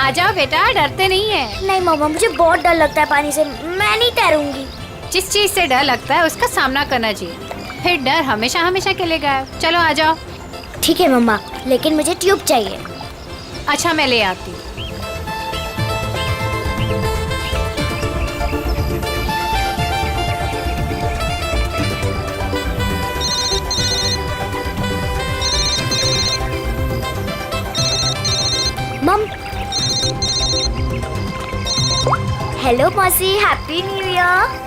आ जाओ बेटा, डरते नहीं है। नहीं मम्मा, मुझे बहुत डर लगता है पानी से, मैं नहीं तैरूंगी। जिस चीज से डर लगता है उसका सामना करना चाहिए, फिर डर हमेशा हमेशा के लिए गायब। चलो आ जाओ। ठीक है मम्मा, लेकिन मुझे ट्यूब चाहिए। अच्छा मैं ले आती हूँ। मम, हेलो मौसी, हैप्पी न्यू ईयर।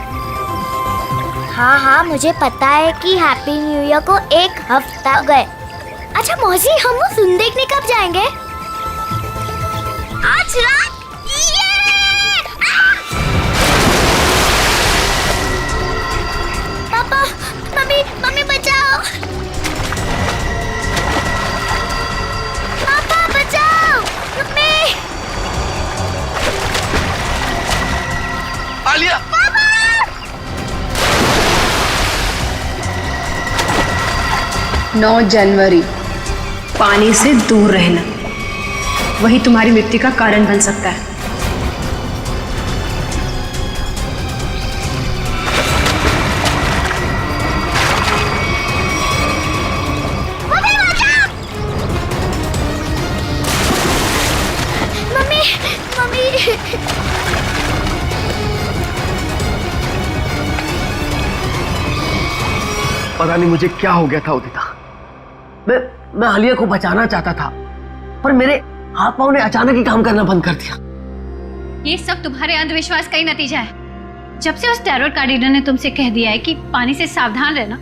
हाँ हाँ, मुझे पता है कि हैप्पी न्यू ईयर को 1 हफ्ता हो गए। अच्छा मौसी, हम वो फिल्म देखने कब जाएंगे? आज रात। पापा, मम्मी, मम्मी बचाओ। पापा बचाओ, मम्मी। आलिया! 9 जनवरी, पानी से दूर रहना वही तुम्हारी मृत्यु का कारण बन सकता है। Mummy, mummy. पता नहीं मुझे क्या हो गया था उदिता। मैं आलिया को बचाना चाहता था, पर मेरे हाथ पांव ने अचानक ही काम करना बंद कर दिया। ये सब तुम्हारे अंधविश्वास का ही नतीजा है। जब से उस टैरोट कार्डिनर ने तुमसे कह दिया है कि पानी से सावधान रहना,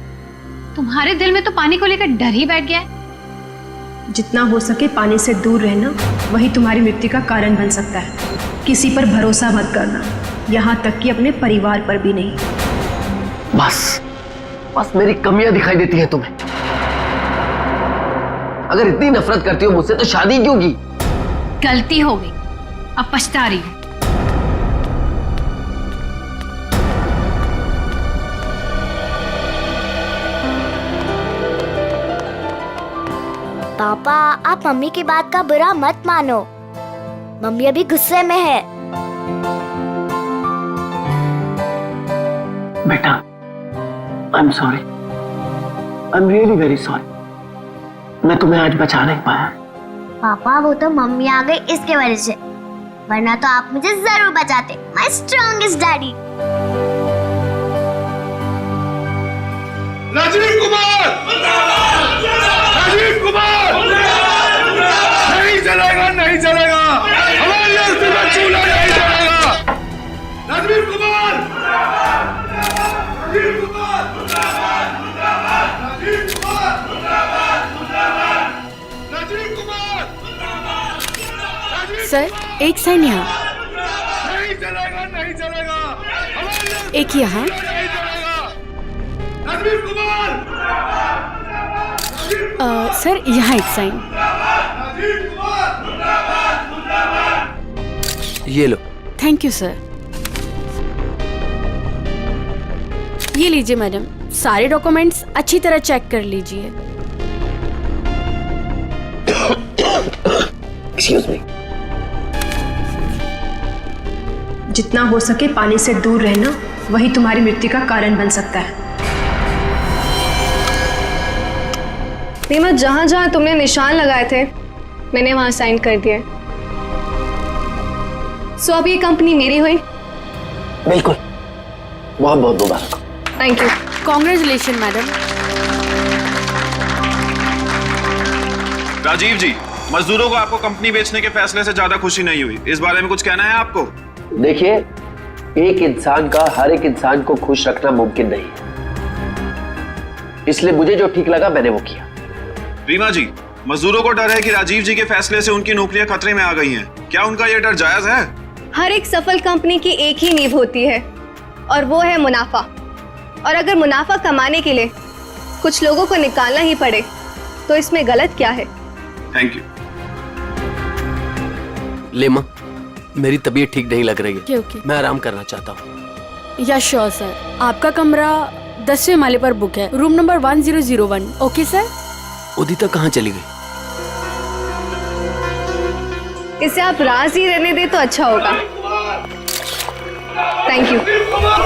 तुम्हारे दिल में तो पानी को लेकर डर ही बैठ गया है। जितना हो सके पानी से दूर रहना वही तुम्हारी मृत्यु का कारण बन सकता है। किसी पर भरोसा मत करना, यहाँ तक कि अपने परिवार पर भी नहीं। बस मेरी कमियां दिखाई देती हैं तुम्हें। अगर इतनी नफरत करती हो मुझसे तो शादी क्यों की? गलती हो गई, अब पछता रही हूँ। पापा, आप मम्मी की बात का बुरा मत मानो। मम्मी अभी गुस्से में है। बेटा, I am sorry, I am really very sorry. मैं तुम्हें आज बचा नहीं पाया। पापा, वो तो मम्मी आ गई इसके वजह से, वरना तो आप मुझे जरूर बचाते। My strongest daddy. Rajeev Kumar! Rajeev Kumar! नहीं चलेगा, नहीं चलेगा, हमारी अस्थिति का चूल्हा नहीं चलेगा। राजीव कुमार! राजीव कुमार! राजीव कुमार! राजीव कुमार! सर, एक साइन यहाँ, नहीं चलेगा, नहीं चलेगा, हमारी अस्थिति एक यहाँ। का नहीं चलेगा। राजीव कुमार! सर यहाँ एक साइन। ये लो। Thank you sir. ये लीजिए मैडम, सारे डॉक्यूमेंट्स अच्छी तरह चेक कर लीजिए। Excuse me. जितना हो सके पानी से दूर रहना वही तुम्हारी मृत्यु का कारण बन सकता है। रीमा, जहाँ जहाँ तुमने निशान लगाए थे मैंने वहाँ साइन कर दिए। सो अब ये कंपनी मेरी हुई। बिल्कुल, बहुत बहुत मुबारक। Thank you. Congratulation madam. Rajiv ji, मजदूरों को आपको कंपनी बेचने के फैसले से ज्यादा खुशी नहीं हुई, इस बारे में कुछ कहना है आपको? देखिए, एक इंसान का हर एक इंसान को खुश रखना मुमकिन नहीं है, इसलिए मुझे जो ठीक लगा मैंने वो किया। रीमा जी, मजदूरों को डर है कि राजीव जी के फैसले से उनकी नौकरियां खतरे में आ गई हैं। क्या उनका यह डर जायज है? हर एक सफल कंपनी की एक ही नींव होती है और वो है मुनाफा। और अगर मुनाफा कमाने के लिए कुछ लोगों को निकालना ही पड़े तो इसमें गलत क्या है? Thank you. लेमा, मेरी तबीयत ठीक नहीं लग रही है। ओके। मैं आराम करना चाहता हूँ। या श्योर सर, आपका कमरा 10वें माले पर बुक है, room number 1001। Okay sir. Udita कहाँ चली गई? इसे आप राज ही रहने दें तो अच्छा होगा। Thank you. Rajeev Kumar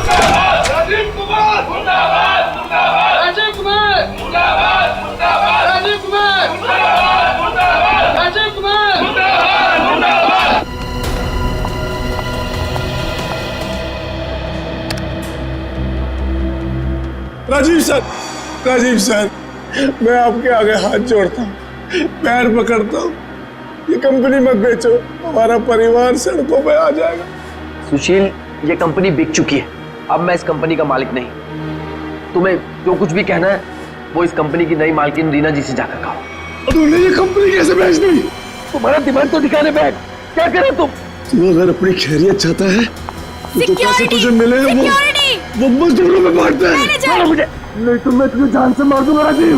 Rajeev Kumar Rajeev Kumar Rajeev Kumar Rajeev sir, मैं आपके आगे हाथ जोड़ता हूँ, पैर पकड़ता हूँ, ये कंपनी मत बेचो, हमारा परिवार सड़कों पे आ जाएगा। सुशील, ये कंपनी बिक चुकी है, अब मैं इस कंपनी का मालिक नहीं। तुम्हें जो कुछ भी कहना है वो इस कंपनी की नई मालकिन रीना जी से जाकर कहो। तुमने ये कंपनी कैसे बेच दी? तुम्हारा दिमाग तो ठिकाने पे है, क्या करे तुम? तू अगर अपनी खैरियत चाहता है तो जो पैसे तुझे मिले हैं वो मजदूरों में बांटते हैं। छोड़ो मुझे, नहीं तो मैं तुझे जान से मार दूंगा राजीव।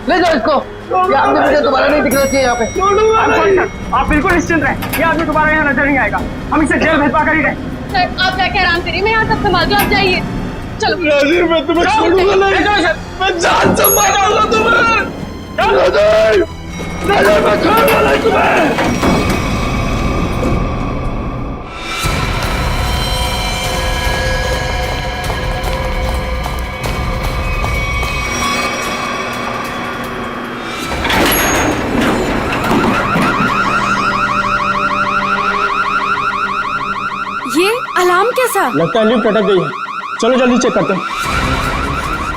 ले जाओ इसको, ये आदमी मुझे दोबारा नहीं दिखना चाहिए यहाँ पे। आप बिल्कुल निश्चिंत रहें, ये आदमी दोबारा यहाँ नजर नहीं आएगा। हम इसे जेल भिजवा कर ही रहे। सर आप जाके आराम करिए, मैं यहाँ सब संभाल दूँ, आप जाइए। चलो राजीव, मैं तुम्हें छोड़ूंगा नहीं, मैं जान से मारूंगा तुम्हें। राजीव, मैं छोड़ूंगा नहीं तुम्हें। ये अलार्म कैसा? लगता है लिफ्ट अटक गई है, चलो जल्दी चेक करते हैं।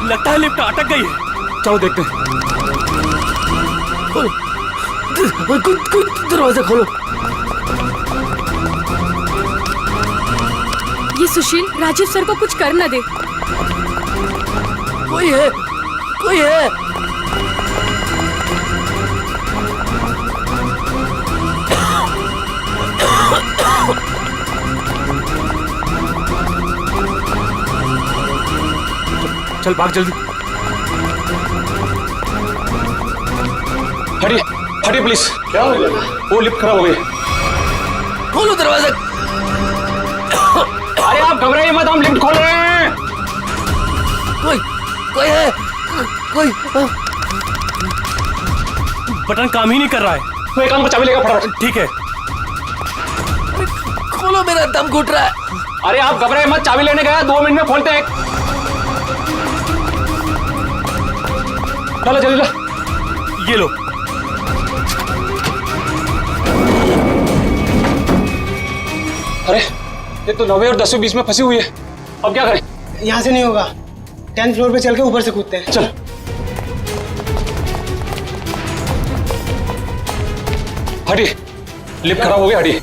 लगता है लिफ्ट अटक गई है, चलो देखते हैं। दरवाजा खोलो। ये सुशील राजीव सर को कुछ कर न दे। कोई है, कोई है। चल भाग जल्दी। हटिए हटिए प्लीज। क्या हो गया? वो लिफ्ट खराब हो गई। खोलो दरवाजा। अरे आप घबराइए मत, हम लिफ्ट खोल रहे हैं। कोई है, कोई। बटन काम ही नहीं कर रहा है। तो एक काम को चाबी लेगा फटाफट। ठीक है, खोलो, मेरा दम घुट रहा है। अरे आप घबराइए मत, चाबी लेने गया, 2 मिनट में खोलते हैं। चलो जल्दी ला, ये लो। अरे ये तो 9वीं और 10वीं बीच में फंसी हुई है, अब क्या करें? यहाँ से नहीं होगा, 10th फ्लोर पे चल के ऊपर से कूदते हैं। चल। हटिए, लिफ्ट खराब हो गया, हटिए।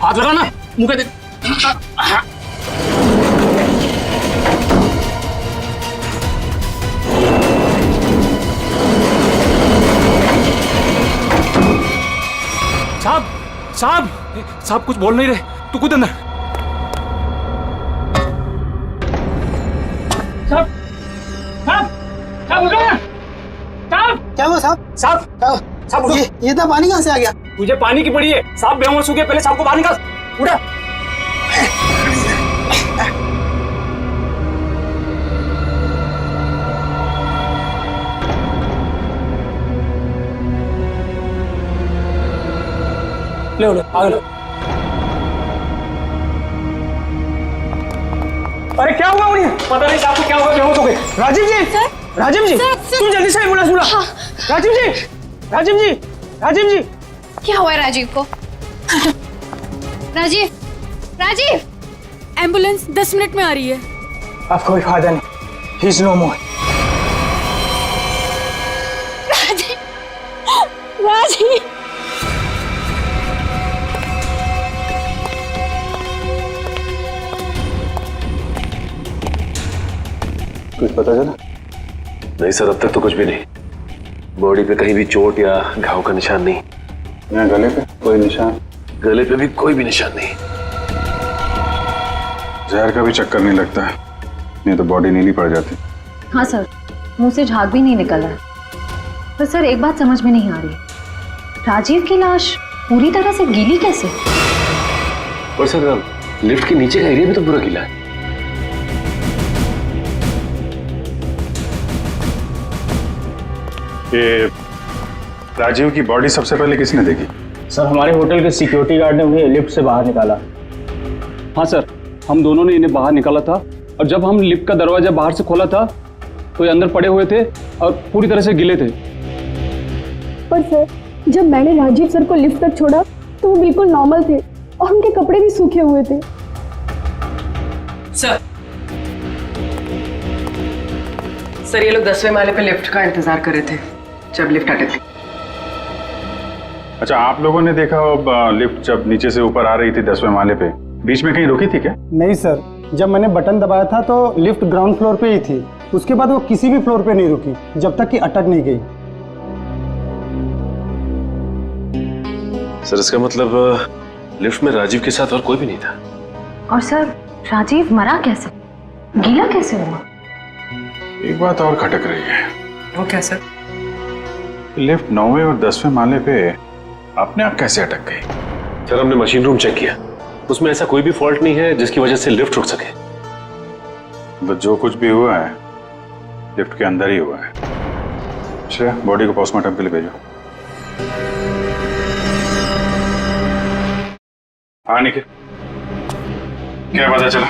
हाथ लगा ना मुंह पे। साहब साहब साहब कुछ बोल नहीं रहे, तू कूद अंदर। साहब साहब साहब उठो ना। साहब क्या हुआ साहब? साहब साहब उठिए। ये इतना पानी कहाँ से आ गया? तुझे पानी की पड़ी है, साहब बेहोश हो गए, पहले साहब को बाहर निकाल। उठा। ले आगे। अरे क्या हुआ उन्हें? पता नहीं साहब को क्या हुआ, बेहोश हो गए। राजीव जी, राजीव जी, तुम जल्दी से एम्बुलेंस बुला। राजीव जी, राजीव जी, राजीव जी। क्या हुआ है राजीव को? राजीव, राजीव। एम्बुलेंस 10 मिनट में आ रही है। अब कोई फायदा नहीं, ही इज नो मोर। राजीव, राजीव। कुछ पता चला? नहीं सर, अब तक तो कुछ भी नहीं। बॉडी पे कहीं भी चोट या घाव का निशान नहीं। यहाँ गले पे कोई निशान? गले पे भी कोई भी निशान नहीं। जहर का भी चक्कर नहीं लगता है, नहीं तो बॉडी नीली पड़ जाती। हाँ सर, मुंह से झाग भी नहीं निकल रहा है। पर सर एक बात समझ में नहीं आ रही, राजीव की लाश पूरी तरह से गीली कैसे? और सर लिफ्ट के नीचे का एरिया भी तो पूरा गीला है। ये राजीव की बॉडी सबसे पहले किसने देखी? सर हमारे होटल के सिक्योरिटी गार्ड ने उन्हें लिफ्ट से बाहर निकाला। हाँ सर, हम दोनों ने इन्हें बाहर निकाला था और जब हम लिफ्ट का दरवाजा बाहर से खोला था तो ये अंदर पड़े हुए थे और पूरी तरह से गिले थे। पर सर, जब मैंने राजीव सर को लिफ्ट तक छोड़ा तो वो बिल्कुल नॉर्मल थे और उनके कपड़े भी सूखे हुए थे। सर ये लोग 10वें माले पे लिफ्ट का इंतजार कर रहे थे जब लिफ्ट अटक गई। अच्छा, आप लोगों ने देखा लिफ्ट जब नीचे से ऊपर आ रही थी 10वें माले पे, बीच में कहीं रुकी थी क्या? नहीं सर, जब मैंने बटन दबाया था तो लिफ्ट ग्राउंड फ्लोर पे ही थी। उसके बाद वो किसी भी फ्लोर पे नहीं रुकी जब तक कि अटक नहीं गई। सर इसका मतलब लिफ्ट में राजीव के साथ और कोई भी नहीं था। और सर, राजीव मरा कैसे, गीला कैसे हुआ? एक बात और खटक रही है। वो क्या सर? लिफ्ट 9वें और 10वें माले पे अपने आप कैसे अटक गई? सर हमने मशीन रूम चेक किया, उसमें ऐसा कोई भी फॉल्ट नहीं है जिसकी वजह से लिफ्ट रुक सके। तो जो कुछ भी हुआ है लिफ्ट के अंदर ही हुआ है। अच्छा, बॉडी को पोस्टमार्टम के लिए भेजो। हाँ निखिल, क्या पता चला?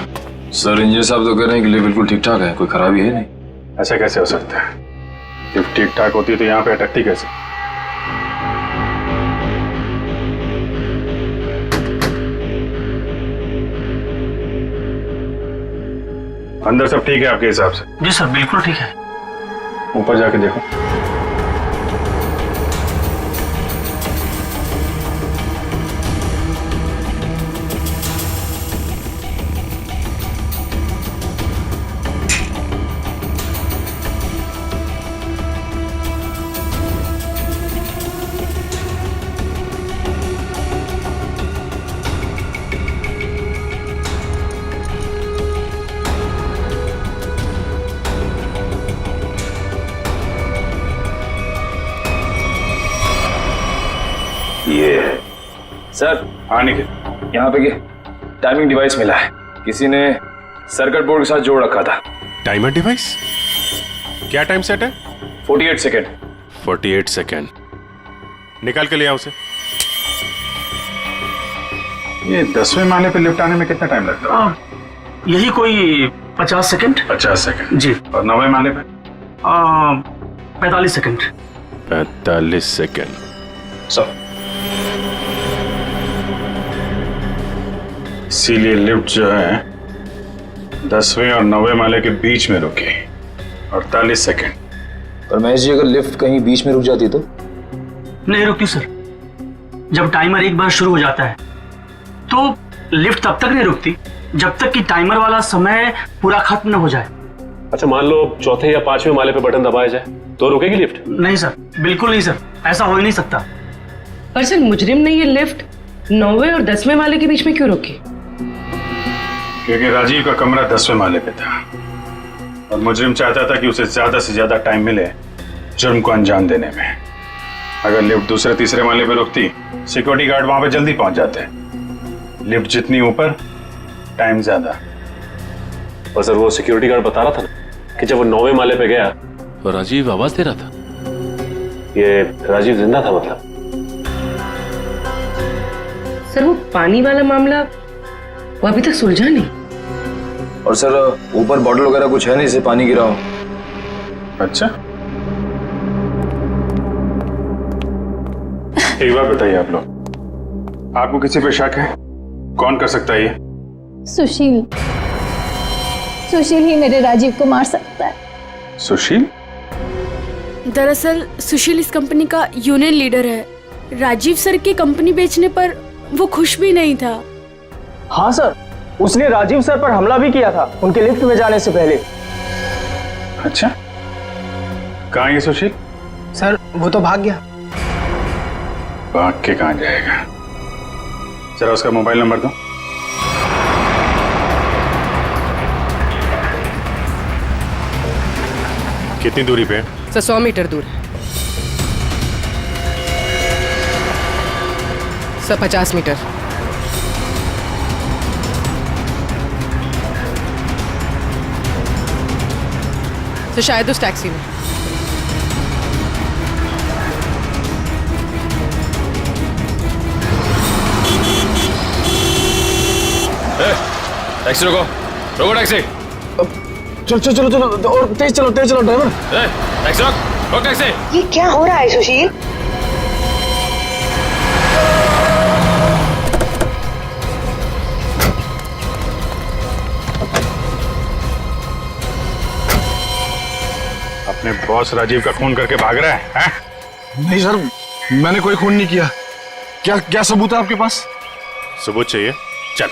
सर इंजीनियर साहब तो कह रहे हैं कि लिफ्ट बिल्कुल ठीक ठाक है, कोई खराबी है नहीं। ऐसा कैसे हो सकता है? लिफ्ट ठीक ठाक होती तो यहाँ पे अटकती कैसे? अंदर सब ठीक है आपके हिसाब से? जी सर, बिल्कुल ठीक है। ऊपर जाके देखो। ये सर, हाँ निखिल, यहाँ पे टाइमिंग डिवाइस मिला है, किसी ने सर्किट बोर्ड के साथ जोड़ रखा था। Timer device? क्या टाइम सेट है? 48 सेकेंड। 48 सेकेंड। निकाल के ले आओ उसे। ये 10वें माले पे लिफ्ट आने में कितना टाइम लगता है? यही कोई 50 सेकंड। 50 सेकेंड जी। और 9वें माले पे? 45 सेकंड। 45 सेकेंड। सर इसीलिए लिफ्ट जो है 10वें और 9वें माले के बीच में रुकी 48 सेकेंड। पर महेश जी, अगर लिफ्ट कहीं बीच में रुक जाती तो? नहीं रुकती सर। जब टाइमर एक बार शुरू हो जाता है तो लिफ्ट तब तक नहीं रुकती जब तक कि टाइमर वाला समय पूरा खत्म न हो जाए। अच्छा, मान लो 4थे या 5वें माले पे बटन दबाया जाए तो रुकेगी लिफ्ट? नहीं सर, बिल्कुल नहीं सर, ऐसा हो ही नहीं सकता। पर सर मुजरिम ने ये लिफ्ट 9वें और 10वें माले के बीच में क्यों रोकी? क्योंकि राजीव का कमरा 10वें माले पे था और मुजरिम चाहता था कि उसे ज्यादा से ज्यादा टाइम मिले जुर्म को अंजाम देने में। अगर लिफ्ट दूसरे तीसरे माले पे रुकती, सिक्योरिटी गार्ड वहां पे जल्दी पहुंच जाते। लिफ्ट जितनी ऊपर, टाइम ज्यादा। और सर वो सिक्योरिटी गार्ड बता रहा था ना कि जब वो 9वें माले पे गया तो राजीव आवाज दे रहा था। ये राजीव जिंदा था मतलब? सर वो पानी वाला मामला वो अभी तक सुलझा नहीं। और सर ऊपर बॉटल वगैरह कुछ है नहीं जिससे पानी गिरा हो। अच्छा, एक बात बताइए आप लोग, आपको किसी पे शक है? कौन कर सकता है ये? सुशील। सुशील ही मेरे राजीव को मार सकता है। सुशील? दरअसल सुशील इस कंपनी का यूनियन लीडर है। राजीव सर की कंपनी बेचने पर वो खुश भी नहीं था। हाँ सर, उसने राजीव सर पर हमला भी किया था उनके लिफ्ट में जाने से पहले। अच्छा, कहाँ है ये सुशील? सर वो तो भाग गया। भाग के कहाँ जाएगा? जरा उसका मोबाइल नंबर दो। कितनी दूरी पे? सर 100 मीटर दूर है। Sir 50 metre. तो शायद उस टैक्सी में। टैक्सी रोको, रोको टैक्सी। चलो चलो चलो चलो और तेज चलो ड्राइवर। टैक्सी रोक टैक्सी। ये क्या हो रहा है सुशील? अपने बॉस राजीव का खून करके भाग रहा है, हैं? नहीं सर, मैंने कोई खून नहीं किया। क्या सबूत है आपके पास? सबूत चाहिए? चल।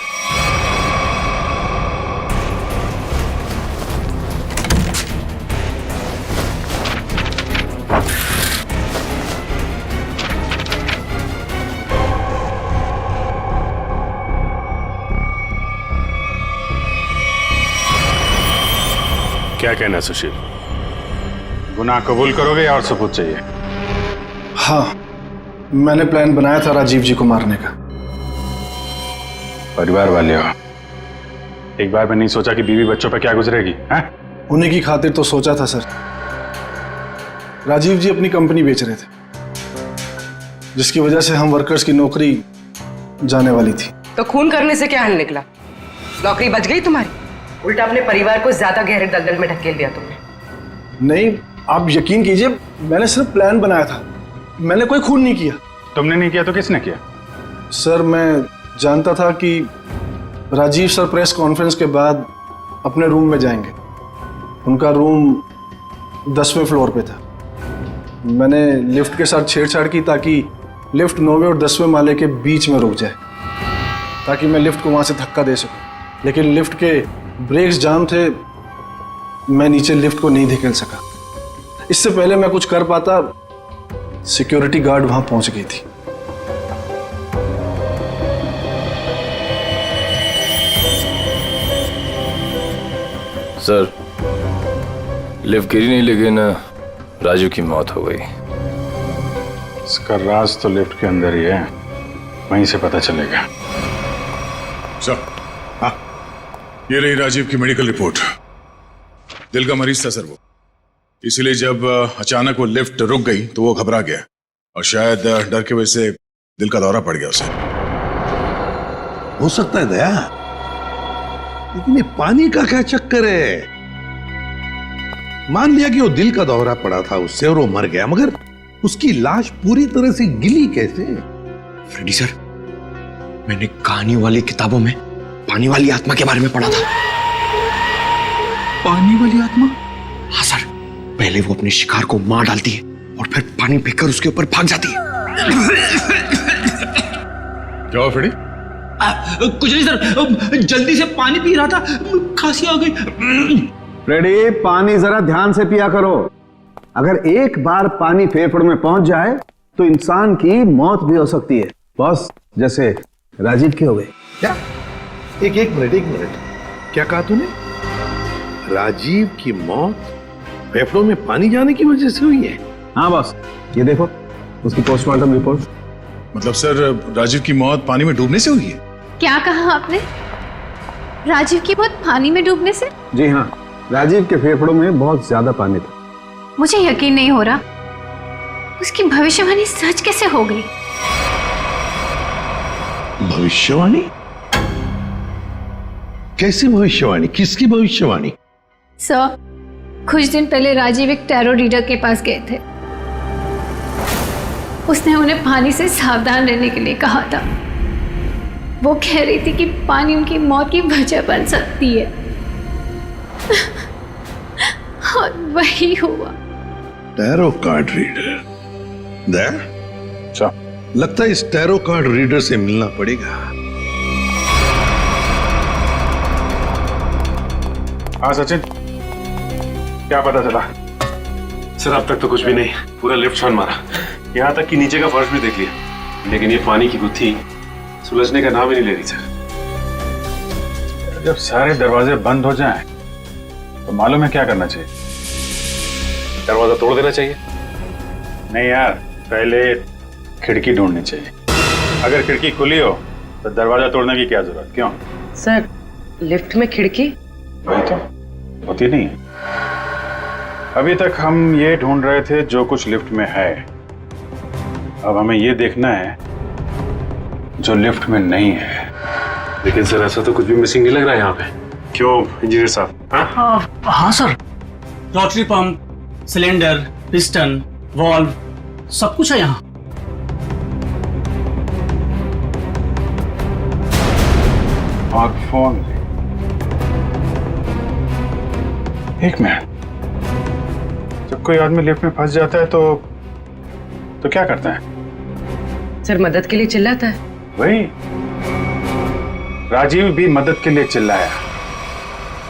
क्या कहना है सुशील? गुनाह कबूल करोगे या और सबूत चाहिए? हाँ, मैंने प्लान बनाया था राजीव जी को मारने का। परिवार वाले हो, एक बार में नहीं सोचा कि बीवी बच्चों पे क्या गुजरेगी, हैं? उन्हीं की खातिर तो सोचा था सर। राजीव जी अपनी कंपनी बेच रहे थे, जिसकी वजह से हम वर्कर्स की नौकरी जाने वाली थी। तो खून करने से क्या हल निकला? नौकरी बच गई तुम्हारी? उल्टा अपने परिवार को ज्यादा गहरे दलदल में ढकेल दिया तुमने। नहीं, आप यकीन कीजिए, मैंने सिर्फ प्लान बनाया था, मैंने कोई खून नहीं किया। तुमने नहीं किया तो किसने किया? सर, मैं जानता था कि राजीव सर प्रेस कॉन्फ्रेंस के बाद अपने रूम में जाएंगे। उनका रूम 10वें फ्लोर पे था। मैंने लिफ्ट के साथ छेड़छाड़ की ताकि लिफ्ट 9वें और 10वें माले के बीच में रुक जाए, ताकि मैं लिफ्ट को वहां से धक्का दे सकूं। लेकिन लिफ्ट के ब्रेक्स जाम थे, मैं नीचे लिफ्ट को नहीं धकेल सका। इससे पहले मैं कुछ कर पाता, सिक्योरिटी गार्ड वहां पहुंच गई थी। सर, लिफ्ट गिरी नहीं, लेकिन राजू की मौत हो गई। इसका राज तो लिफ्ट के अंदर ही है, वहीं से पता चलेगा। सर, हाँ, ये रही राजीव की मेडिकल रिपोर्ट। दिल का मरीज था सर वो, इसीलिए जब अचानक वो लिफ्ट रुक गई तो वो घबरा गया और शायद डर की वजह से दिल का दौरा पड़ गया उसे। हो सकता है दया, लेकिन ये पानी का क्या चक्कर है? मान लिया कि वो दिल का दौरा पड़ा था उससे और वो मर गया, मगर उसकी लाश पूरी तरह से गिली कैसे? फ्रेडी सर, मैंने कहानी वाली किताबों में पानी वाली आत्मा के बारे में पढ़ा था। पानी वाली आत्मा? हाँ सर, पहले वो अपने शिकार को मार डालती है और फिर पानी फेंककर उसके ऊपर भाग जाती है। क्या हुआ फ्रेडी? कुछ नहीं सर, जल्दी से पानी पी रहा था, खांसी आ गई। फ्रेडी, पानी जरा ध्यान से पिया करो। अगर एक बार पानी फेफड़ों में पहुंच जाए तो इंसान की मौत भी हो सकती है, बॉस, जैसे राजीव की हो गई। क्या? एक मिनट, क्या कहा तूने? राजीव की मौत फेफड़ों में पानी जाने की वजह से हुई है? हाँ बॉस, ये देखो उसकी पोस्टमार्टम रिपोर्ट। मतलब सर, राजीव की मौत पानी में डूबने से हुई है? क्या कहा आपने? राजीव की मौत पानी में डूबने से? जी हाँ, राजीव के फेफड़ों में बहुत ज्यादा पानी था। मुझे यकीन नहीं हो रहा, उसकी भविष्यवाणी सच कैसे हो गई? भविष्यवाणी? कैसी भविष्यवाणी? किसकी भविष्यवाणी? सर, कुछ दिन पहले राजीव एक टैरो रीडर के पास गए थे। उसने उन्हें पानी से सावधान रहने के लिए कहा था। वो कह रही थी कि पानी उनकी मौत की वजह बन सकती है। और वही हुआ। Tarot card reader? अच्छा, लगता है इस टैरो कार्ड रीडर से मिलना पड़ेगा। हाँ सचिन, क्या पता चला? सर, अब तक तो कुछ भी नहीं, पूरा लिफ्ट छान मारा, यहाँ तक कि नीचे का फर्श भी देख लिया, लेकिन ये पानी की गुत्थी सुलझने का नाम ही नहीं ले रही सर। जब सारे दरवाजे बंद हो जाएं, तो मालूम है क्या करना चाहिए? दरवाजा तोड़ देना चाहिए। नहीं यार, पहले खिड़की ढूंढनी चाहिए। अगर खिड़की खुली हो तो दरवाजा तोड़ने की क्या जरूरत? क्यों सर, लिफ्ट में खिड़की? वही तो होती नहीं है। अभी तक हम ये ढूंढ रहे थे जो कुछ लिफ्ट में है। अब हमें ये देखना है जो लिफ्ट में नहीं है। लेकिन सर ऐसा तो कुछ भी मिसिंग नहीं लग रहा है यहाँ पे। क्यों इंजीनियर साहब? हाँ sir, rotary pump, cylinder, piston, valve, सब कुछ है यहाँ। और फोन। एक मिनट, जब कोई आदमी लिफ्ट में फंस जाता है तो क्या करता है? सर मदद के लिए चिल्लाता है। वही, राजीव भी मदद के लिए चिल्लाया,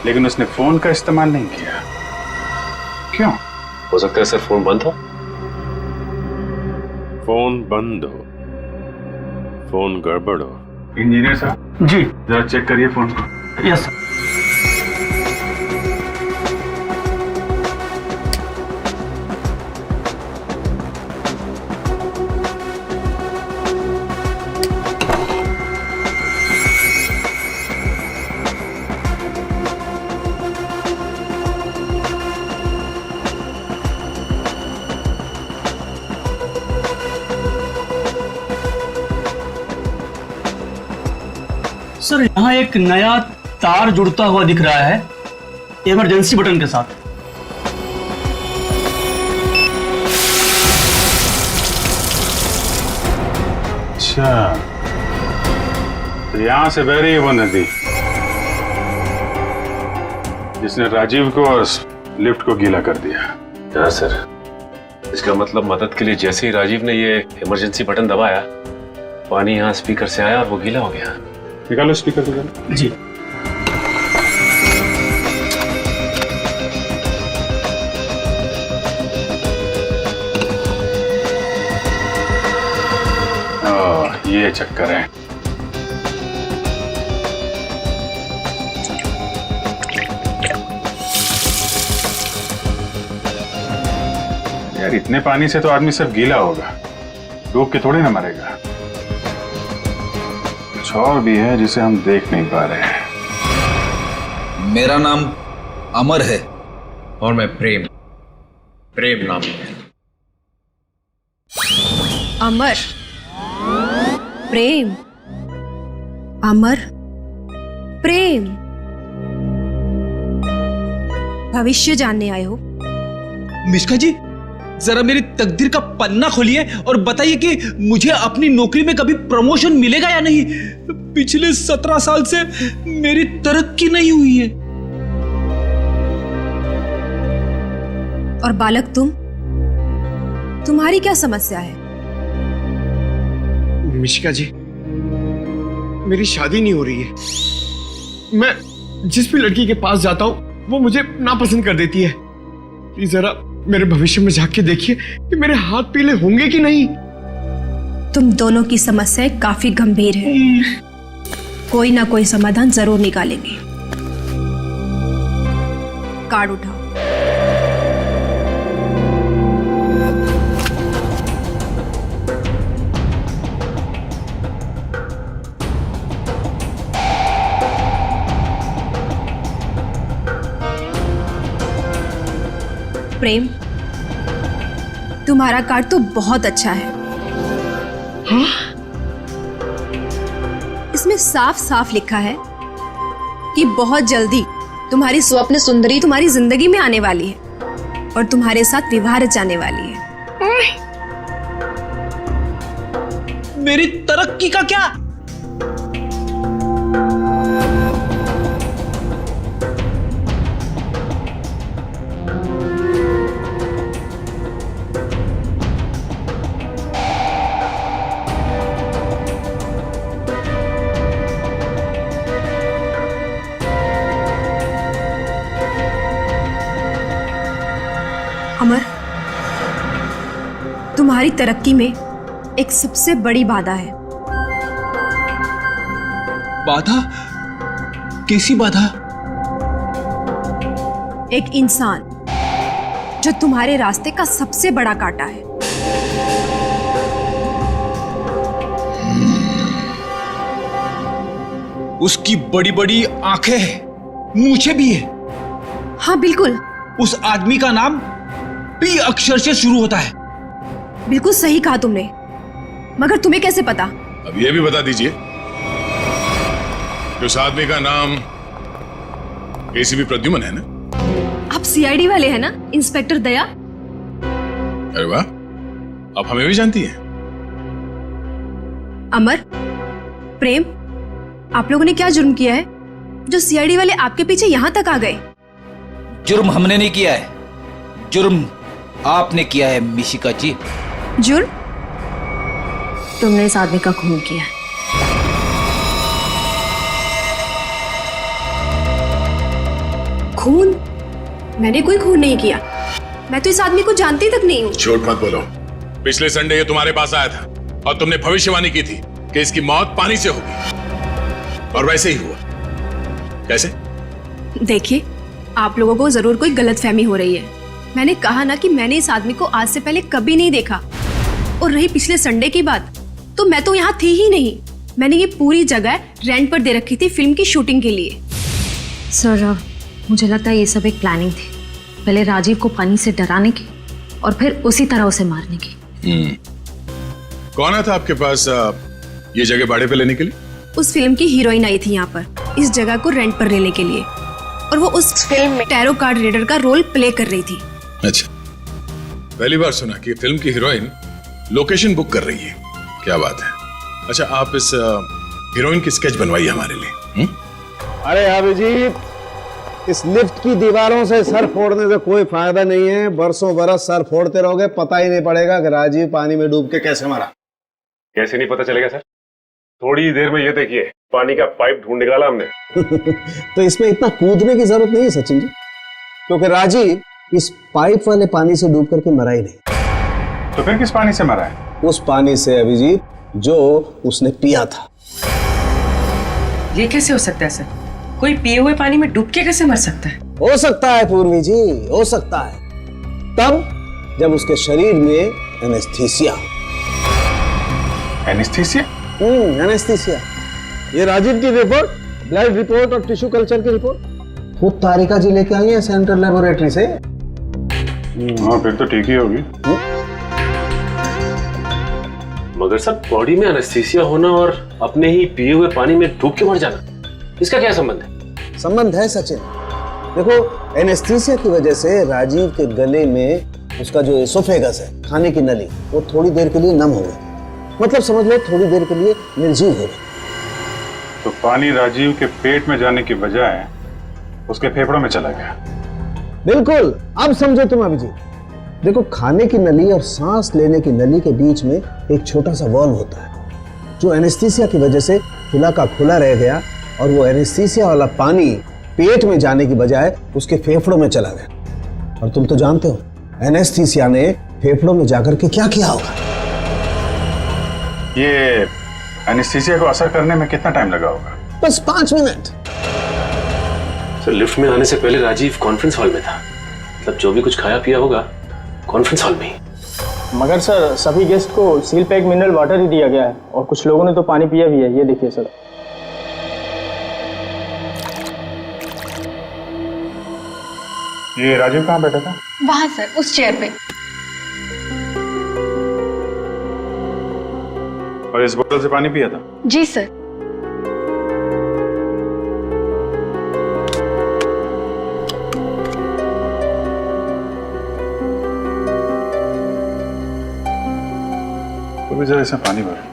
लेकिन उसने फोन का इस्तेमाल नहीं किया। क्यों? हो सकता है सर फोन बंद हो। फोन बंद हो, फोन गड़बड़ हो। इंजीनियर साहब जी, जरा चेक करिए फोन को। Yes sir. सर यहाँ एक नया तार जुड़ता हुआ दिख रहा है इमरजेंसी बटन के साथ। अच्छा, तो यहां से बह रही है वो नदी जिसने राजीव को और लिफ्ट को गीला कर दिया। हाँ सर, इसका मतलब मदद के लिए जैसे ही राजीव ने ये इमरजेंसी बटन दबाया, पानी यहाँ स्पीकर से आया और वो गीला हो गया। निकालो स्पीकर को जरा। जी। ये चक्कर है। यार इतने पानी से तो आदमी सब गीला होगा, डूब के थोड़ी ना मरेगा। कुछ और भी है जिसे हम देख नहीं पा रहे हैं। मेरा नाम अमर है और मैं प्रेम नाम है। अमर, प्रेम, अमर, प्रेम। भविष्य जानने आए हो? मिश्का जी, जरा मेरी तकदीर का पन्ना खोलिए और बताइए कि मुझे अपनी नौकरी में कभी प्रमोशन मिलेगा या नहीं। पिछले 17 साल से मेरी तरक्की नहीं हुई है। और बालक तुम्हारी क्या समस्या है? मिशिका जी, मेरी शादी नहीं हो रही है। मैं जिस भी लड़की के पास जाता हूँ वो मुझे नापसंद कर देती है। प्लीज जरा मेरे भविष्य में झांक के देखिए कि मेरे हाथ पीले होंगे कि नहीं। तुम दोनों की समस्याएं काफी गंभीर है, कोई ना कोई समाधान जरूर निकालेंगे। कार्ड उठाओ। प्रेम, तुम्हारा कार्ड तो बहुत अच्छा है। हाँ? इसमें साफ साफ लिखा है कि बहुत जल्दी तुम्हारी स्वप्न सुंदरी तुम्हारी जिंदगी में आने वाली है और तुम्हारे साथ विवाह रचाने वाली है। मेरी तरक्की का क्या? अमर, तुम्हारी तरक्की में एक सबसे बड़ी बाधा है। बाधा? कैसी बाधा? एक इंसान जो तुम्हारे रास्ते का सबसे बड़ा कांटा है। उसकी बड़ी बड़ी आंखें हैं, मूछें भी है। हाँ बिल्कुल। उस आदमी का नाम पी अक्षर से शुरू होता है। बिल्कुल सही कहा तुमने, मगर तुम्हें कैसे पता? अब ये भी बता दीजिए कि उस आदमी का नाम एसीपी प्रद्युमन है ना? आप सीआईडी वाले हैं ना, इंस्पेक्टर दया? अरे वाह, आप हमें भी जानती हैं। अमर, प्रेम, आप लोगों ने क्या जुर्म किया है जो सीआईडी वाले आपके पीछे यहां तक आ गए? जुर्म हमने नहीं किया है, जुर्म आपने किया है मिशिका जी। जुर्म? तुमने इस आदमी का खून किया है। खून? मैंने कोई खून नहीं किया, मैं तो इस आदमी को जानती तक नहीं हूँ। झूठ मत बोलो। पिछले संडे ये तुम्हारे पास आया था और तुमने भविष्यवाणी की थी कि इसकी मौत पानी से होगी, और वैसे ही हुआ। कैसे? देखिए, आप लोगों को जरूर कोई गलतफहमी हो रही है। मैंने कहा ना कि मैंने इस आदमी को आज से पहले कभी नहीं देखा। और रही पिछले संडे की बात, तो मैं तो यहाँ थी ही नहीं। मैंने ये पूरी जगह रेंट पर दे रखी थी फिल्म की शूटिंग के लिए। सर, मुझे लगता है ये सब एक प्लानिंग थी, पहले राजीव को पानी से डराने की और फिर उसी तरह उसे मारने की। कौन आया था आपके पास ये जगह भाड़े पे लेने के लिए? उस फिल्म की हीरोइन आई थी यहाँ पर इस जगह को रेंट पर लेने के लिए, और वो उस फिल्म में टैरो कार्ड रीडर का रोल प्ले कर रही थी। अच्छा, पहली बार सुना कि फिल्म की हीरोइन लोकेशन बुक कर रही है। क्या बात है। अच्छा, आप इस हीरोइन की स्केच बनवाइए हमारे लिए। अरे अभिजीत, इस लिफ्ट की दीवारों से सर फोड़ने से कोई फायदा नहीं है। बरसों बरस सर फोड़ते रहोगे, पता ही नहीं पड़ेगा कि राजीव पानी में डूब के कैसे मरा। कैसे नहीं पता चलेगा सर? थोड़ी देर में ये देखिए, पानी का पाइप ढूंढ निकाला हमने। तो इसमें इतना कूदने की जरूरत नहीं है सचिन जी, क्योंकि राजीव इस पाइप वाले पानी से डूब करके मरा ही नहीं। तो फिर किस पानी से मरा है? उस पानी से अभिजीत जो उसने पिया था। ये कैसे हो सकता है सर? कोई पिए हुए पानी में डूब के कैसे मर सकता है? हो सकता है पूर्वी जी, हो सकता है, तब जब उसके शरीर में एनेस्थीसिया। एनेस्थीसिया? एनेस्थीसिया। ये राजीव की रिपोर्ट, ब्लड रिपोर्ट और टिश्यू कल्चर की रिपोर्ट खुद तारिका जी लेके आई है सेंट्रल लेबोरेटरी से। हाँ, फिर तो ठीक ही होगी। मगर सर, बॉडी में एनेस्थीसिया होना और अपने ही पिए हुए पानी में डूब के मर जाना, इसका क्या संबंध है? संबंध है सचिन। देखो, एनेस्थीसिया की वजह से राजीव के गले में उसका जो एसोफेगस है, खाने की नली, वो थोड़ी देर के लिए नम हो गई। मतलब समझ लो थोड़ी देर के लिए निर्जीव हो गई। तो पानी राजीव के पेट में जाने की बजाय उसके फेफड़ों में चला गया। बिल्कुल, अब समझो तुम अभिजीत। देखो, खाने की नली और सांस लेने की नली के बीच में एक छोटा सा वॉल्व होता है, जो एनेस्थीसिया की वजह से खुला का खुला रह गया, और वो एनेस्थीसिया वाला पानी पेट में जाने की बजाय उसके फेफड़ों में चला गया। और तुम तो जानते हो एनेस्थीसिया ने फेफड़ों में जाकर के क्या किया होगा। ये एनेस्थीसिया को असर करने में कितना टाइम लगा होगा? बस 5 मिनट। सर, लिफ्ट में आने से पहले राजीव कॉन्फ्रेंस हॉल में था, मतलब जो भी कुछ खाया पिया होगा कॉन्फ्रेंस हॉल में ही। मगर सर, सभी गेस्ट को सील पैक मिनरल वाटर ही दिया गया है, और कुछ लोगों ने तो पानी पिया भी है। ये देखिए सर। ये राजीव कहाँ बैठा था? वहां सर, उस चेयर पे। और इस बोतल से पानी पिया था? जी सर। तो भी जरा इसमें पानी भर।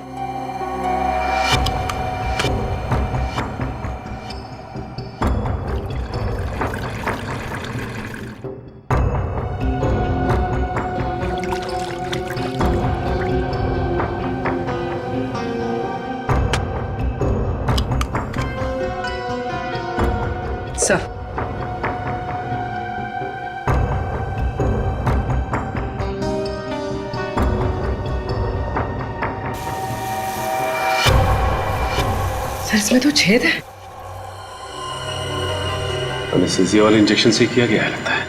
सर, इसमें तो छेद है। एनेस्थीसिया वाले इंजेक्शन से किया गया है लगता है।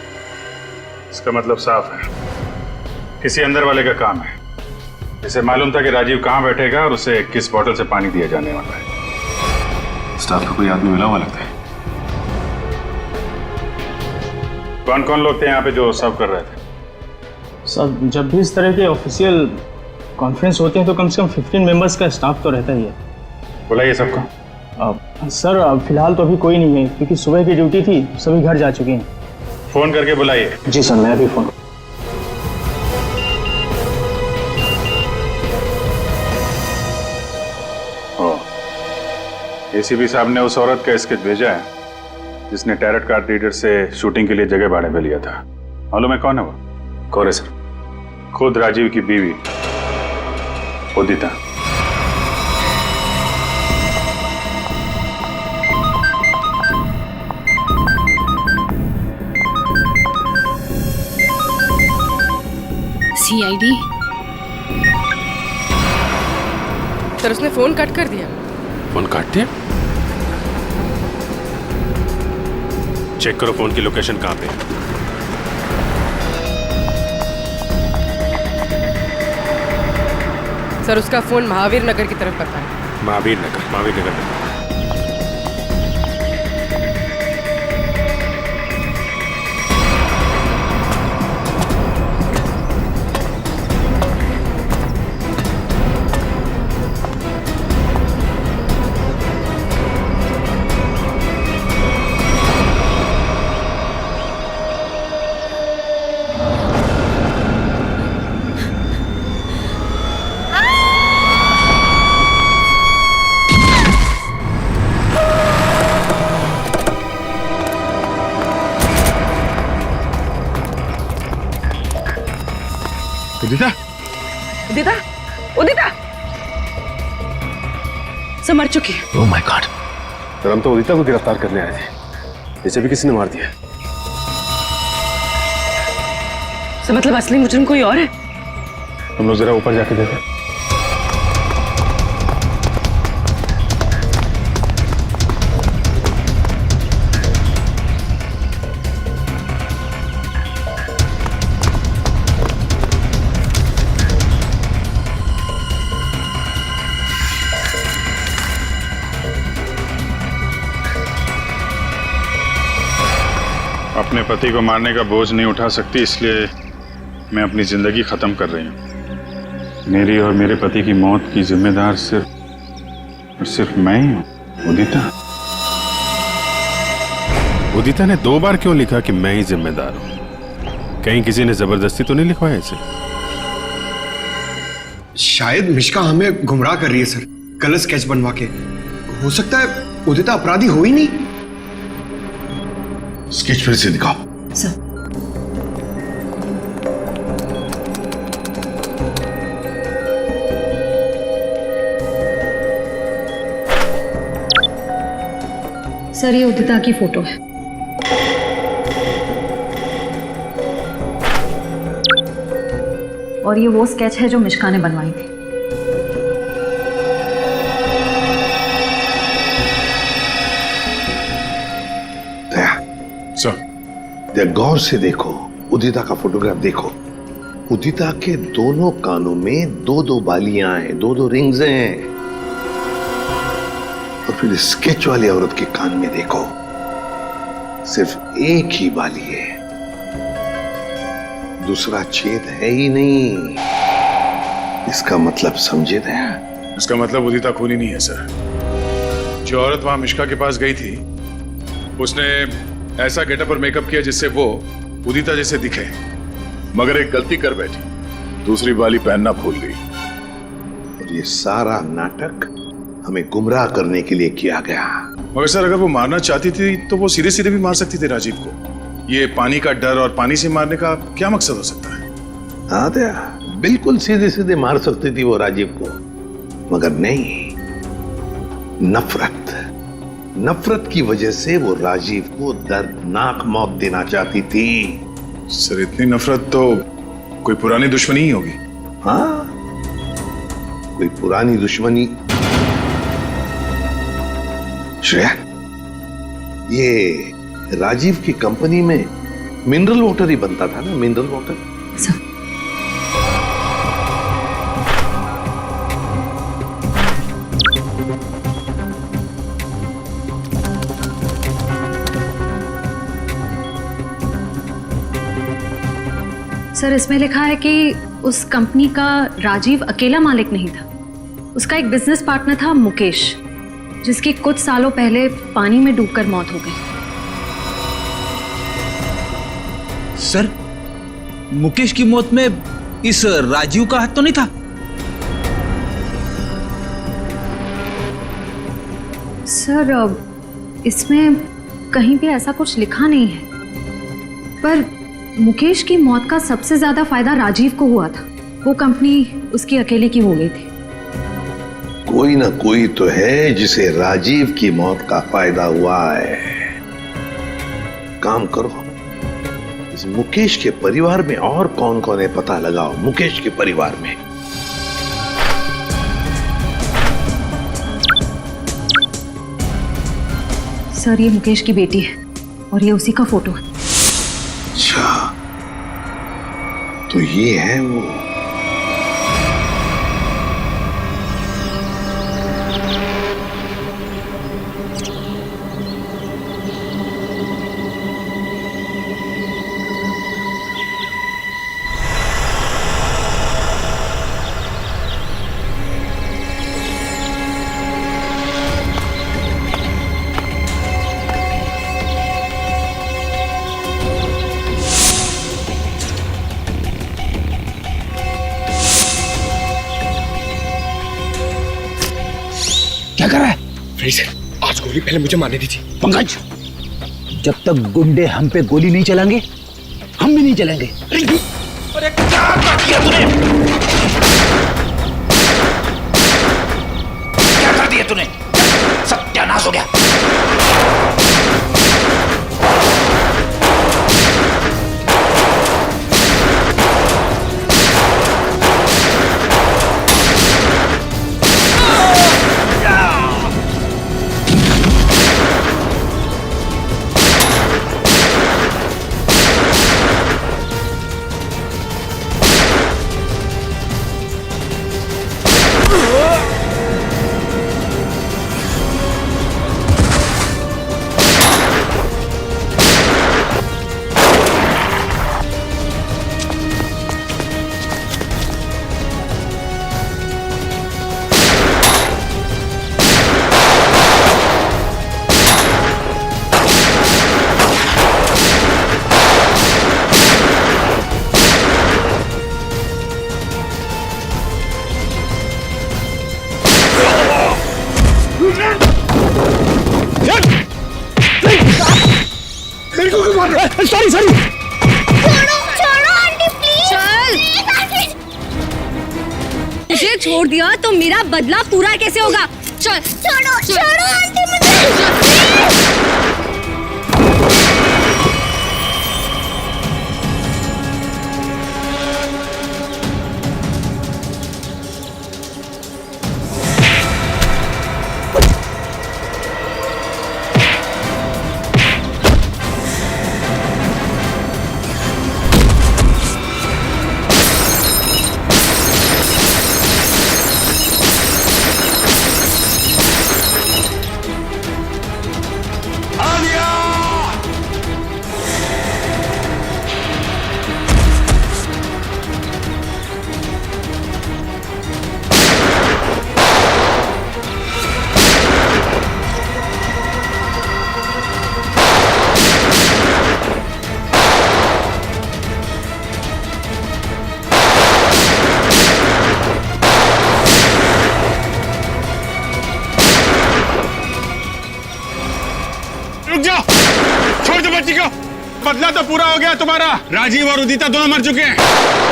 इसका मतलब साफ है, किसी अंदर वाले का काम है। इसे मालूम था कि राजीव कहाँ बैठेगा और उसे किस बोतल से पानी दिया जाने वाला है। स्टाफ का कोई आदमी मिला हुआ लगता है। कौन कौन लोग थे यहाँ पे जो सर्व कर रहे थे? सर जब भी इस तरह के ऑफिशियल कॉन्फ्रेंस होते हैं तो कम से कम 15 मेंबर्स का स्टाफ तो रहता ही है। बुलाइए सबको। सर फिलहाल तो अभी कोई नहीं है क्योंकि सुबह की ड्यूटी थी, सभी घर जा चुके हैं। फोन करके बुलाइए। जी सर, मैं अभी फोन। एसीपी साहब ने उस औरत का स्केच भेजा है जिसने टैरट कार्ड रीडर से शूटिंग के लिए जगह भाड़े पे लिया था। मालूम है कौन है वो? कौन है सर? खुद राजीव की बीवी उदिता। सीआईडी। सर उसने फोन कट कर दिया। फोन काट दिया? चेक करो फोन की लोकेशन कहाँ पे है। सर उसका फोन महावीर नगर की तरफ पता है। महावीर नगर में। उदिता, उदिता, उदिता सब मर चुकी है। Oh my God. सर हम तो उदिता को गिरफ्तार करने आए थे, इसे भी किसी ने मार दिया। तो मतलब असली मुजरिम कोई और है? हम लोग जरा ऊपर जाके देखें। अपने पति को मारने का बोझ नहीं उठा सकती, इसलिए मैं अपनी जिंदगी खत्म कर रही हूँ। मेरी और मेरे पति की मौत की जिम्मेदार सिर्फ मैं ही हूँ। उदिता। उदिता ने 2 बार क्यों लिखा कि मैं ही जिम्मेदार हूं? कहीं किसी ने जबरदस्ती तो नहीं लिखवाया इसे? शायद मिश्का हमें गुमराह कर रही है सर, गलत स्केच बनवा के। हो सकता है उदिता अपराधी हो ही नहीं। स्केच फिर से दिखाओ। सर सर ये उदिता की फोटो है। और ये वो स्केच है जो मिश्का ने बनवाई थी। गौर से देखो, उदिता का फोटोग्राफ देखो। उदिता के दोनों कानों में 2-2 बालियां हैं, 2-2 रिंग्स हैं। और फिर स्केच वाली औरत के कान में देखो, सिर्फ एक ही बाली है, दूसरा छेद है ही नहीं। इसका मतलब समझे दया? इसका मतलब उदिता खूनी नहीं है सर। जो औरत वहां मिश्का के पास गई थी उसने ऐसा गेटअप और मेकअप किया जिससे वो उदिता जैसे दिखे, मगर एक गलती कर बैठी, दूसरी बाली पहनना भूल गई। और ये सारा नाटक हमें गुमराह करने के लिए किया गया। मगर सर अगर वो मारना चाहती थी तो वो सीधे सीधे भी मार सकती थी राजीव को। ये पानी का डर और पानी से मारने का क्या मकसद हो सकता है? हाँ दया, बिल्कुल सीधे सीधे मार सकती थी वो राजीव को, मगर नहीं, नफरत की वजह से वो राजीव को दर्दनाक मौत देना चाहती थी। सर इतनी नफरत तो कोई पुरानी दुश्मनी ही होगी। हाँ, कोई पुरानी दुश्मनी। श्रेया, ये राजीव की कंपनी में मिनरल वाटर ही बनता था ना, मिनरल वाटर। सर इसमें लिखा है कि उस कंपनी का राजीव अकेला मालिक नहीं था। उसका एक बिजनेस पार्टनर था मुकेश, जिसकी कुछ सालों पहले पानी में डूबकर मौत हो गई। सर, मुकेश की मौत में इस राजीव का हाथ तो नहीं था? सर इसमें कहीं भी ऐसा कुछ लिखा नहीं है, पर मुकेश की मौत का सबसे ज्यादा फायदा राजीव को हुआ था। वो कंपनी उसकी अकेले की हो गई थी। कोई ना कोई तो है जिसे राजीव की मौत का फायदा हुआ है। काम करो, इस मुकेश के परिवार में और कौन कौन है पता लगाओ। मुकेश के परिवार में सर ये मुकेश की बेटी है और ये उसी का फोटो है। अच्छा, तो ये है वो। क्या कर रहा है? आज गोली पहले मुझे मारने दीजिए। पंकज, जब तक गुंडे हम पे गोली नहीं चलाएंगे, हम भी नहीं चलेंगे। अरे क्या कर दिया तूने? क्या कर दिया तूने? सत्यानाश हो गया। Sorry sorry. छोड़ो आंटी प्लीज। चल। मुझे छोड़ दिया तो मेरा बदला पूरा कैसे होगा? चल। छोड़ो आंटी मुझे। छोड़ दो बच्ची को। बदला तो पूरा हो गया तुम्हारा। राजीव और उदिता दोनों मर चुके हैं।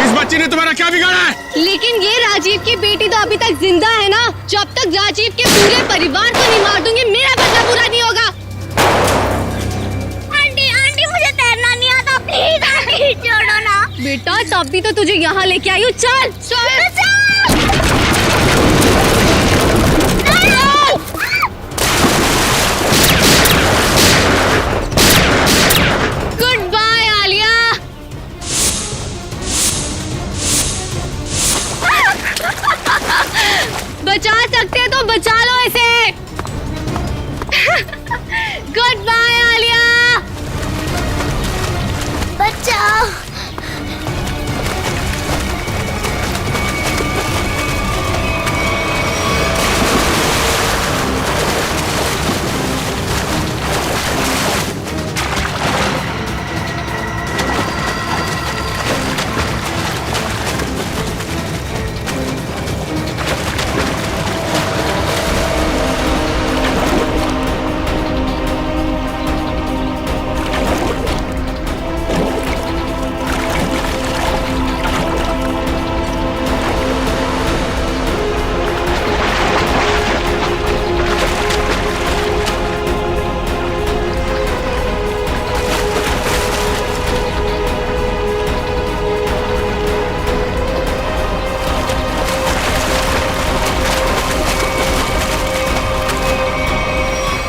इस बच्ची ने तुम्हारा क्या बिगाड़ा है? लेकिन ये राजीव की बेटी तो अभी तक जिंदा है ना। जब तक राजीव के पूरे परिवार को नहीं मार दूंगी, मेरा बदला पूरा नहीं होगा। आंटी मुझे तैरना नहीं आता, प्लीज आंटी छोड़ो ना। बेटा तब भी तो तुझे यहाँ लेके आई हूँ। चल चल। Goodbye Alia. बचा सकते हैं तो बचा लो इसे। Goodbye Alia. बचाओ।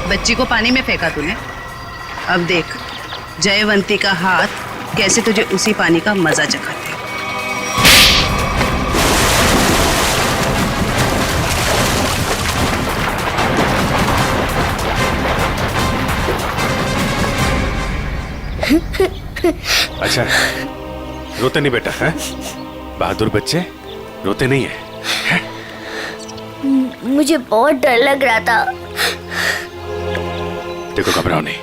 बच्ची को पानी में फेंका तूने। अब देख जयवंती का हाथ कैसे तुझे उसी पानी का मजा चखाते। अच्छा रोते नहीं बेटा है? बहादुर बच्चे रोते नहीं है? मुझे बहुत डर लग रहा था। देखो घबराओ नहीं,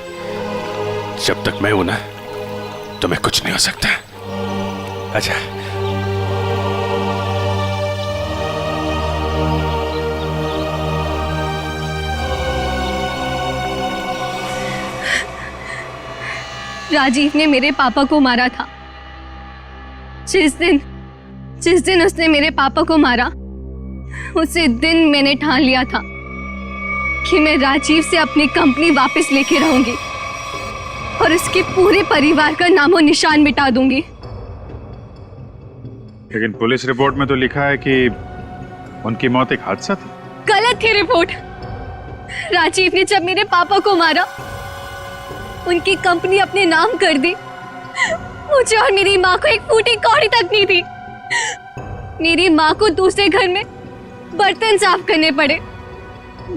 जब तक मैं हूं ना तुम्हें कुछ नहीं हो सकता। अच्छा राजीव ने मेरे पापा को मारा था। जिस दिन उसने मेरे पापा को मारा, उसी दिन मैंने ठान लिया था कि मैं राजीव से अपनी कंपनी वापस लेके रहूंगी और उसके पूरे परिवार का नामो निशान मिटा दूंगी। लेकिन पुलिस रिपोर्ट में तो लिखा है कि उनकी मौत एक हादसा थी। गलत थी रिपोर्ट। राजीव ने जब मेरे पापा को मारा, उनकी कंपनी अपने नाम कर दी। मुझे और मेरी माँ को एक फूटी कौड़ी तक नहीं थी। मेरी माँ को दूसरे घर में बर्तन साफ करने पड़े।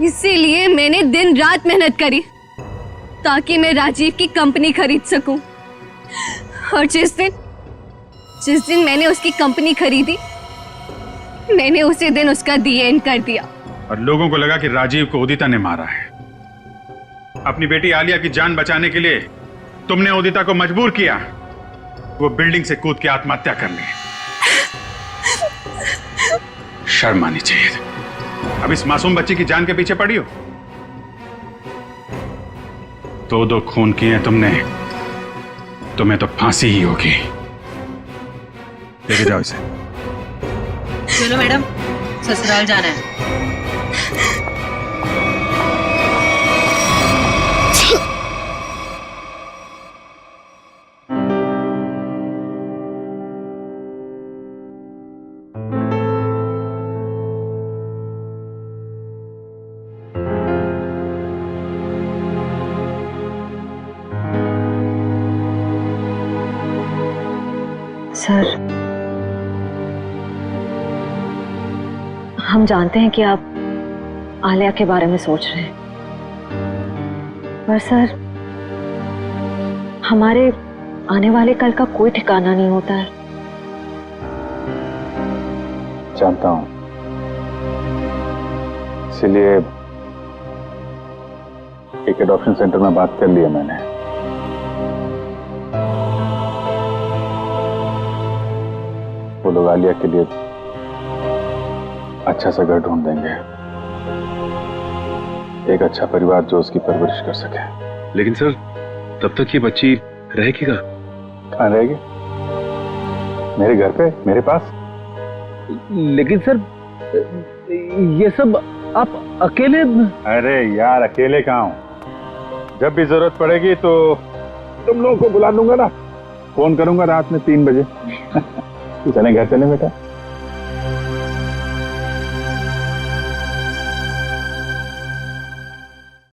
इसीलिए मैंने दिन रात मेहनत करी ताकि मैं राजीव की कंपनी खरीद सकूं। और जिस दिन मैंने उसकी कंपनी खरीदी, मैंने उसी दिन उसका दी एंड कर दिया। और लोगों को लगा कि राजीव को उदिता ने मारा है। अपनी बेटी आलिया की जान बचाने के लिए तुमने उदिता को मजबूर किया वो बिल्डिंग से कूद के आत्महत्या करने। शर्म आनी चाहिए। अब इस मासूम बच्ची की जान के पीछे पड़ी हो। दो खून किए तुमने, तुम्हें तो फांसी ही होगी। लेके जाओ इसे। चलो मैडम, ससुराल जाना है। सर, हम जानते हैं कि आप आलिया के बारे में सोच रहे हैं, पर सर हमारे आने वाले कल का कोई ठिकाना नहीं होता है। जानता हूं, इसीलिए एक एडॉप्शन सेंटर में बात कर लिया मैंने। वो लोग आलिया के लिए अच्छा सा घर ढूंढ देंगे, एक अच्छा परिवार जो उसकी परवरिश कर सके। लेकिन सर तब तक ये बच्ची रहेगी कहाँ रहेगी? मेरे घर पे, मेरे पास। लेकिन सर ये सब आप अकेले? अरे यार अकेले कहाँ हूं? जब भी जरूरत पड़ेगी तो तुम लोगों को बुला लूंगा ना। फोन करूंगा रात में 3 बजे। चलें घर चलें बेटा।